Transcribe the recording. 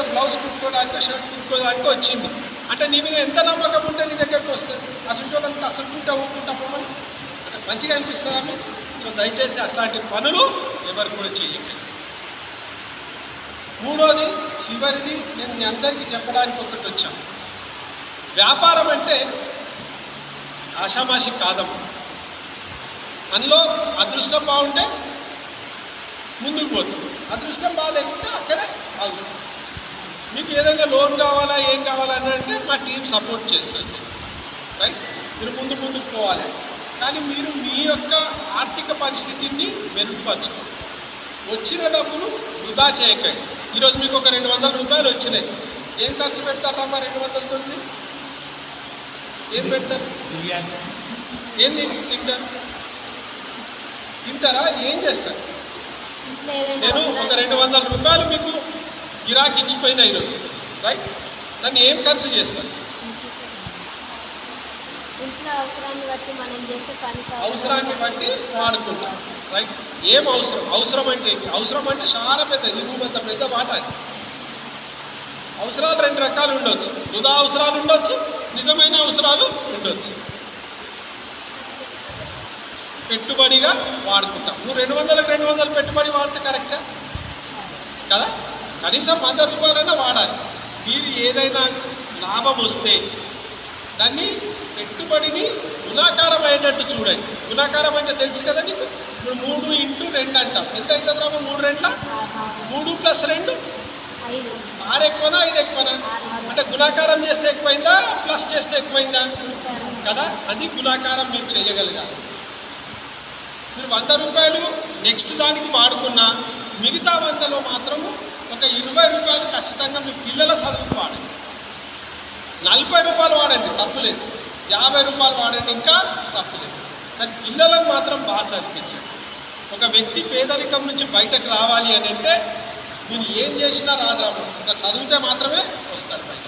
Blouse కుట్టుకోవడానికి shirt కుట్టుకోవడానికి వచ్చింది అంటే నీ మీద ఎంత నమ్మకం ఉంటే నీ దగ్గరకు వస్తుంది అసలు వాళ్ళకి అసలు ఊపుకుంటా పోమని అంటే మంచిగా అనిపిస్తుందా మీకు సో దయచేసి అట్లాంటి పనులు ఎవరు కూడా చేయకండి. మూడోది చివరిది నేను మీ అందరికీ చెప్పడానికి ఒకటి వచ్చాను. వ్యాపారం అంటే ఆషామాషి కాదమ్మా. అందులో అదృష్టం బాగుంటే ముందుకు పోతుంది, అదృష్టం బాగాలేకుంటే అక్కడే ఆగుతుంది. మీకు ఏదైనా లోన్ కావాలా ఏం కావాలని అంటే మా టీం సపోర్ట్ చేస్తుంది, రైట్? మీరు ముందుకు పోవాలి. కానీ మీరు మీ యొక్క ఆర్థిక పరిస్థితిని మెరుగుపరచుకోండి. వచ్చిన డబ్బులు వృధా చేయకండి. ఈరోజు మీకు ఒక 200 రూపాయలు వచ్చినాయి, ఏం ఖర్చు పెడతారమ్మా? 200తో ఏం పెడతారు? బిర్యానీ. ఏంది తింటారా? ఏం చేస్తారు? నేను ఒక 200 రూపాయలు మీకు గిరాకీ ఇచ్చిపోయినా ఈరోజు, రైట్? దాన్ని ఏం ఖర్చు చేస్తారు? అవసరాన్ని బట్టి వాడుకుంటాం, రైట్? ఏం అవసరం అంటే అవసరం అంటే చాలా పెద్దది, ఇంత పెద్ద మాట. అవసరాలు 2 రకాలు ఉండొచ్చు. వృధా అవసరాలు ఉండొచ్చు, నిజమైన అవసరాలు ఉండొచ్చు. పెట్టుబడిగా వాడుకుంటాం. నువ్వు 200కి 200 పెట్టుబడి వాడితే కరెక్టా కదా? కనీసం 100 రూపాయలైనా వాడాలి. మీరు ఏదైనా లాభం వస్తే దాన్ని పెట్టుబడిని గుణాకారం అయ్యేటట్టు చూడండి. గుణాకారం అంటే తెలుసు కదా నీకు. ఇప్పుడు 3 × 2 అంటాం. ఎంత అవుతుంది రాము? 3 × 2 3 + 2 6 ఎక్కువనా 5 ఎక్కువనా? అంటే గుణాకారం చేస్తే ఎక్కువైందా ప్లస్ చేస్తే ఎక్కువైందా కదా? అది గుణాకారం మీరు చేయగలిగారు. మీరు 100 రూపాయలు నెక్స్ట్ దానికి వాడుకున్నా మిగతా 100లో మాత్రము ఒక 20 రూపాయలు ఖచ్చితంగా మీ పిల్లల చదువుకు వాడండి. 40 రూపాయలు వాడండి, తప్పులేదు. 50 రూపాయలు వాడండి, ఇంకా తప్పులేదు. కానీ పిల్లలకు మాత్రం బాగా చదివించండి. ఒక వ్యక్తి పేదరికం నుంచి బయటకు రావాలి అని అంటే మీరు ఏం చేసినా రాదు, ఒక చదివితే మాత్రమే వస్తారు బయట.